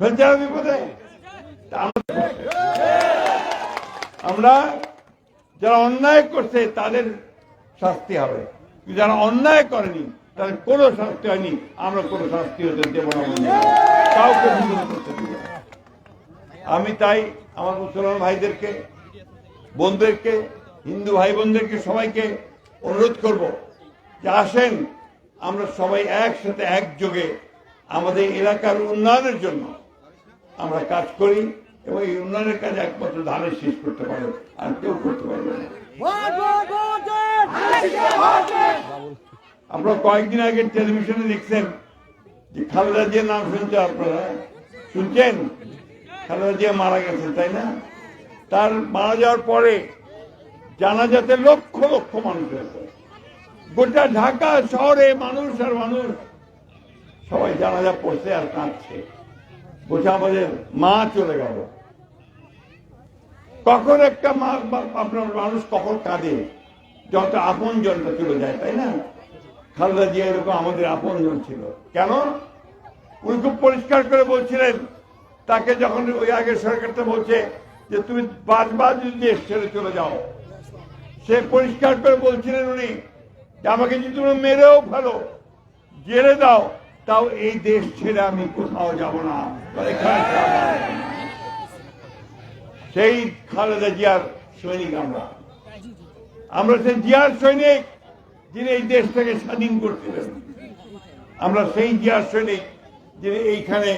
ফেলছে না বিপদে। আমরা যারা অন্যায় করছে তাদের শাস্তি হবে, যারা অন্যায় করেনি তাদের কোনো শাস্তি হয়নি, আমরা কোনো শাস্তি হতে দেব না, কাউকে বিরোধ করতে দেব না। আমি তাই আমার মুসলমান ভাইদেরকে, বোনদেরকে, হিন্দু ভাই বোনদেরকে সবাইকে অনুরোধ করব যে আসেন আমরা সবাই একসাথে একযোগে আমাদের এলাকার উন্নয়নের জন্য আমরা কাজ করি, এবং এই উন্নয়নের কাজ একমাত্র ধানের শেষ করতে পারে, আর কেউ করতে পারবে না। আপনারা কয়েকদিন আগে টেলিভিশনে দেখছেন যে খালেদা জিয়ার নাম শুনছে, আপনারা শুনছেন? খালেদা জিয়া মারা গেছে, তাই না? তার মারা যাওয়ার পরে জানাজাতে লক্ষ লক্ষ মানুষ হয়েছে, গোটা ঢাকা শহরে মানুষ আর মানুষ, সবাই জানাজা পড়ছে আর কাঁদছে, বলছে আমাদের মা চলে গেল। কখন একটা মা, আপনার মানুষ কখন কাঁদে? যত আপন জনটা চলে যায়, তাই না? খালেদা জিয়া এরকম আমাদের আপন জন ছিল। কেন? উনি খুব পরিষ্কার করে বলছিলেন, তাকে যখন ওই আগের সরকারটা বলছে যে তুমি বারবার যদি দেশ ছেড়ে চলে যাও, সে পরিষ্কার করে বলছিলেন উনি যে আমাকে যদি তুমি মেরেও ফেলো, জেলে দাও, তাও এই দেশ ছেড়ে আমি কোথাও যাব না। সেই খালেদা জিয়ার সৈনিক আমরা সেই জিয়ার সৈনিক যিনি এই দেশটাকে স্বাধীন করছিলেন। আমরা সেই জিয়ার সৈনিক যিনি এইখানে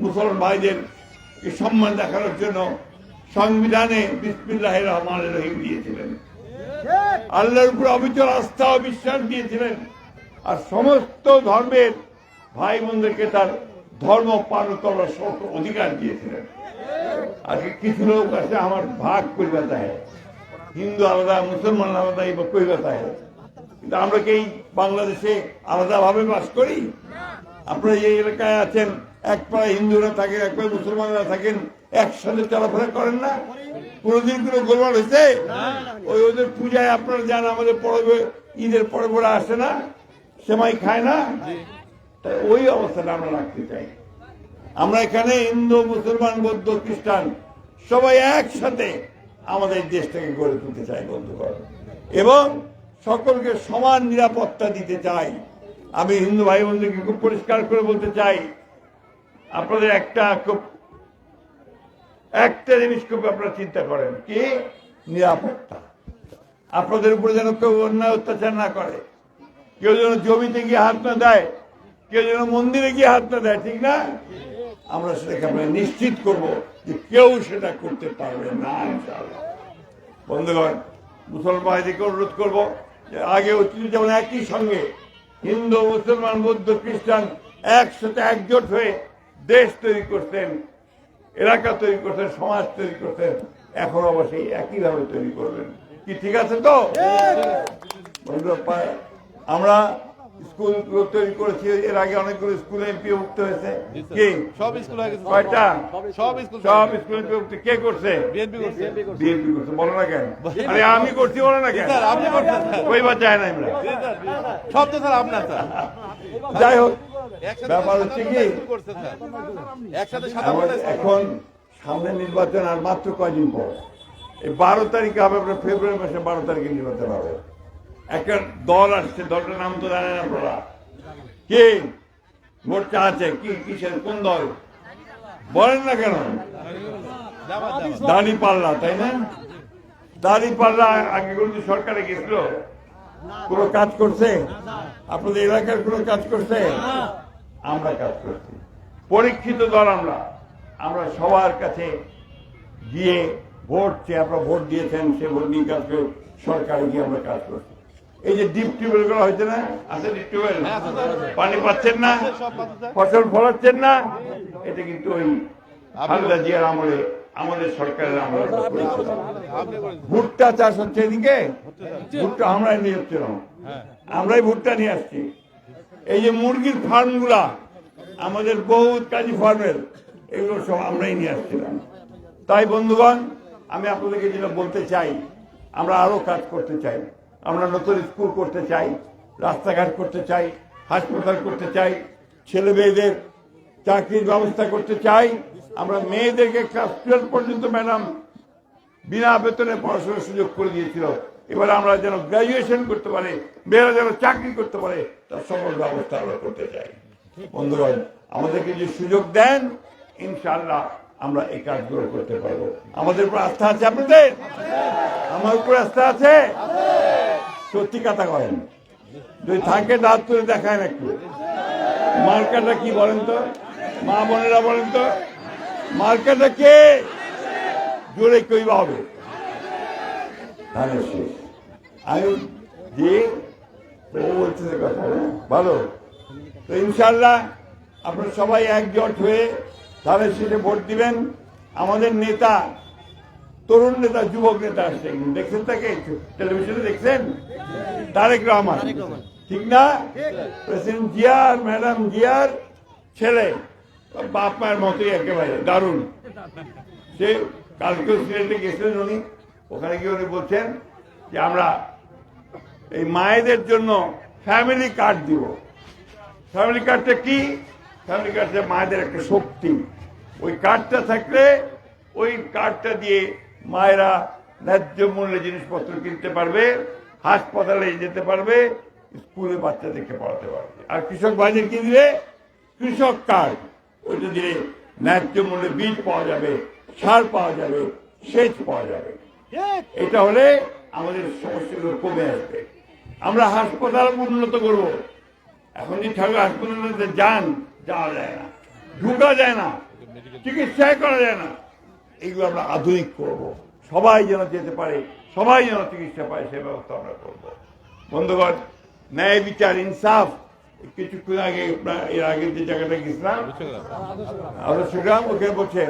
মুসলমান ভাইদের সম্মান দেখানোর জন্য সংবিধানে বিসমিল্লাহির রহমানির রহিম দিয়েছিলেন, আল্লাহর উপর অবিচল আস্থা ও বিশ্বাস দিয়েছিলেন, আর সমস্ত ধর্মের ভাই বোনদেরকে তার ধর্ম পালন করার অধিকার দিয়েছিলেন। আজকে কিছু লোক আছে আমার ভাগ করিবা চায়, হিন্দু আলাদা মুসলমান আলাদা, এই করিবা চায়, কিন্তু আমরা কি এই বাংলাদেশে আলাদাভাবে বাস করি? আপনারা এই এলাকায় আছেন, এক পাড়ায় হিন্দুরা থাকেন, এক পাড়ায় মুসলমানরা থাকেন, একসাথে চলাফেরা করেন না? কোনোদিন কোনো গোলমাল হয়েছে? ওই ওদের পূজায় আপনারা যান, আমাদের পরবে ঈদের পরে পরে আসে না, সেমাই খায় না? তাই ওই অবস্থাটা আমরা রাখতে চাই। আমরা এখানে হিন্দু, মুসলমান, বৌদ্ধ, খ্রিস্টান সবাই একসাথে আমাদের দেশটাকে গড়ে তুলতে চাই বন্ধুগণ, এবং সকলকে সমান নিরাপত্তা দিতে চাই। আমি হিন্দু ভাই বোনদেরকে খুব পরিষ্কার করে বলতে চাই, আপনাদের একটা জিনিস খুব আপনারা চিন্তা করেন, কি? নিরাপত্তা। আপনাদের উপরে যেন কেউ অন্যায় অত্যাচার না করে, কেউ যেন জমিতে গিয়ে হাত না দেয়, কেউ যেন মন্দিরে গিয়ে হাত না দেয়, ঠিক না? আমরা সেটাকে আমরা নিশ্চিত করব যে কেউ সেটা করতে পারবে না ইনশাআল্লাহ। বন্ধুগণ, মুসলমান ভাইদেরকে অনুরোধ করব যে আগে অতীতে যেমন একই সঙ্গে হিন্দু, মুসলমান, বৌদ্ধ, খ্রিস্টান একসাথে একজোট হয়ে দেশ তৈরি করতেন, এলাকা তৈরি করতেন, সমাজ তৈরি করতেন, এখন অবশ্যই একইভাবে তৈরি করবেন। কি ঠিক আছে তো? আমরা স্কুল তৈরি করেছি, এর আগে অনেকগুলো স্কুলে এমপি মুক্ত হয়েছে। কি সব স্কুল কয়টা? সব স্কুল এমপি মুক্ত কে করছে? বিএনপি করছে। বিএনপি করছে, বলো না কেন? আরে আমি করছি, বলো না কেন? আপনি করছেন, কইবার চায় না আমরা সব তো স্যার আপনার। যাই হোক, ব্যাপার হচ্ছে কি, এখন সামনে নির্বাচন আর মাত্র কয়দিন পর, এই 12 তারিখে হবে, আপনার ফেব্রুয়ারি মাসে 12 তারিখে নির্বাচন হবে। একটা দল আসছে, দলটার নাম তো জানেন আপনারা, কি মোর্চা আছে, কি কিসের, কোন দল বলেন না কেন? দাঁড়িপাল্লা, তাই না? দাঁড়িপাল্লা আগে কিন্তু সরকারে গেছিল, কোনো কাজ করছে? আপনাদের এলাকার কোনো কাজ করছে? আমরা কাজ করছি, পরীক্ষিত দল আমরা সবার কাছে গিয়ে ভোট চেয়ে, আপনারা ভোট দিয়েছেন, সে ভোট নিয়ে কাজ করে সরকারে গিয়ে আমরা কাজ করছি। এই যে ডিপ টিউবওয়েল গুলো হয়েছে না, আছে ডিপ টিউবওয়েল, পানি পাচ্ছেন না, ফসল ফলাচ্ছেন না, এটা কিন্তু ওই খালেদা জিয়ার আমলে, আমাদের সরকারের আমলে। ভুট্টা চাষ হচ্ছে এদিকে, ভুট্টা আমরাই নিয়ে যাচ্ছিলাম, আমরাই ভুট্টা নিয়ে আসছি। এই যে মুরগির ফার্ম গুলা, আমাদের বহুত কাজী ফার্মের, এগুলো সব আমরাই নিয়ে আসছিলাম। তাই বন্ধুগণ, আমি আপনাদেরকে যেটা বলতে চাই, আমরা আরো কাজ করতে চাই, আমরা নতুন স্কুল করতে চাই, রাস্তাঘাট করতে চাই, হাসপাতাল করতে চাই, ছেলে মেয়েদের চাকরির ব্যবস্থা করতে চাই। আমরা মেয়েদেরকে ক্লাস 12 পর্যন্ত ম্যাডাম বিনা বেতনে পড়াশোনার সুযোগ করে দিয়েছিল। এবার আমরা যেন গ্রাজুয়েশন করতে পারে, মেয়েরা যেন চাকরি করতে পারে, তার সকল ব্যবস্থা আমরা করতে চাই। বন্ধুগণ, আমাদেরকে যে সুযোগ দেন, ইনশাআল্লাহ আমরা এই কাজগুলো করতে পারবো। আমাদের উপর আস্থা আছে আপনাদের? আমার উপর আস্থা আছে? সত্যি কথা করেন, যদি থাকে দাঁত তুলে দেখায় একটু। মার্কাটা কি বলেন তো, মা বোনেরা বলেন তো, মার্কাটা কে? জোরে কইবা হবে। ধানের শেষ আমি যে বলতেছে কথা ভালো। তো ইনশাল্লাহ আপনারা সবাই একজোট হয়ে ধানের শেষে ভোট দিবেন। আমাদের নেতা, তরুণ নেতা, যুবক নেতা আসছেন, দেখছেন তাকে টেলিভিশনে দেখছেন, তারেক রহমান, ঠিক না? প্রেসিডেন্ট জিয়ার, ম্যাডাম জিয়ার ছেলে, বাপ মায়ের মতোই একেবারে দারুণ। সে কালকেও সিলেটে গেছিলেন উনি, ওখানে গিয়ে উনি বলছেন যে আমরা এই মায়েদের জন্য ফ্যামিলি কার্ড দিব। ফ্যামিলি কার্ডটা কি? ফ্যামিলি কার্ডটা মায়েদের একটা শক্তি। ওই কার্ডটা থাকলে, ওই কার্ডটা দিয়ে মায়েরা ন্যায্য মূল্যে জিনিসপত্র কিনতে পারবে, হাসপাতালে যেতে পারবে, স্কুলে বাচ্চাদেরকে পড়াতে পারবে। আর কৃষক ভাইদের কি দিলে? কৃষক কার্ড। ওইটা দিলে ন্যায্য মূল্যে বীজ পাওয়া যাবে, সার পাওয়া যাবে, সেচ পাওয়া যাবে। এটা হলে আমাদের সমস্যাগুলো কমে আসবে। আমরা হাসপাতাল উন্নত করব। এখন যে ঠাকুর হাসপাতালে যান, যাওয়া যায় না, ঢুকা যায় না, চিকিৎসায় করা যায় না। এইগুলো আমরা আধুনিক করব। সবাই যেন যেতে পারে, সবাই যেন চিকিৎসা পায়, সে ব্যবস্থা আমরা করব। বন্ধুগণ, ন্যায় বিচার, ইনসাফ, কিছুক্ষণ আগে এর আগে যে জায়গাটা গেছিলাম আদর্শগ্রাম, ওখানে বলছে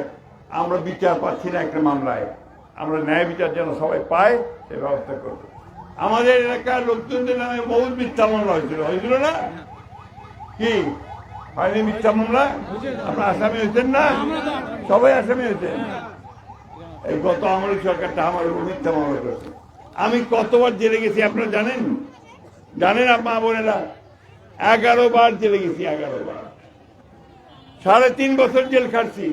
আমরা বিচার পাচ্ছি না একটা মামলায়, আমরা ন্যায় বিচার যেন সবাই পায় সে ব্যবস্থা করবো। আমাদের এলাকার লোকজনদের নামে বহু মিথ্যা মামলা হয়েছিল না? কি হয়নি মিথ্যা মামলা? আপনার আসামি হয়েছেন না? সবাই আসামি হয়েছেন। এই গত আমলি সরকারটা আমার মিথ্যা মামলা করেছে। আমি কতবার জেলে গেছি আপনারা জানেন? জানেন মা বোনেরা? 11 বার জেলে গেছি, 11 বার। 3.5 বছর জেল খাটছি,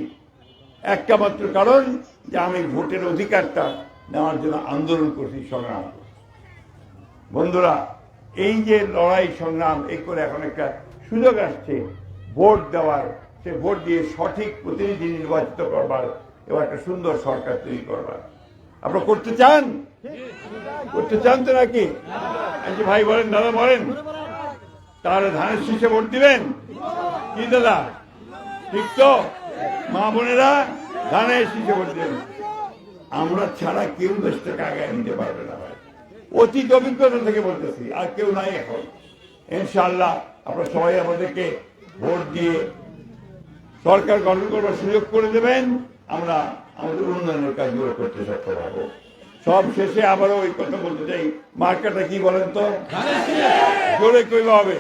একটা মাত্র কারণ যে আমি ভোটের অধিকারটা নেওয়ার জন্য আন্দোলন করছি, সংগ্রাম করছি। বন্ধুরা, এই যে লড়াই সংগ্রাম এই করে এখন একটা সুযোগ আসছে ভোট দেওয়ার, সে ভোট দিয়ে সঠিক প্রতিনিধি নির্বাচিত করবার, এবার একটা সুন্দর সরকার তৈরি করবার। আপনারা করতে চান? করতে চান তো নাকি? ভাই বলেন, দাদা বলেন, তাহলে ধানের শীষে ভোট দিবেন কি দাদা? ঠিক তো? মা বোনেরা ধানের শীষে ভোট দিবেন। আমরা ছাড়া কেউ দেশটাকে আগায় নিতে পারবে না ভাই, অতীত অভিজ্ঞতা থেকে বলতেছি, আর কেউ নাই এখন। ইনশাআল্লাহ আপনারা সবাই আমাদেরকে ভোট দিয়ে সরকার গঠন করবার সুযোগ করে দেবেন, আমরা আমাদের উন্নয়নের কাজগুলো করতে সক্ষম হব। সব শেষে আবারও ওই কথা বলতে চাই, মার্কাটা কি বলেন তো? জোরে কইবা হবে।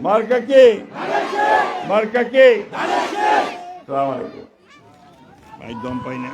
মার্কা কে? মার্কা কে? আসসালামু আলাইকুম। ভাই দম পাই না।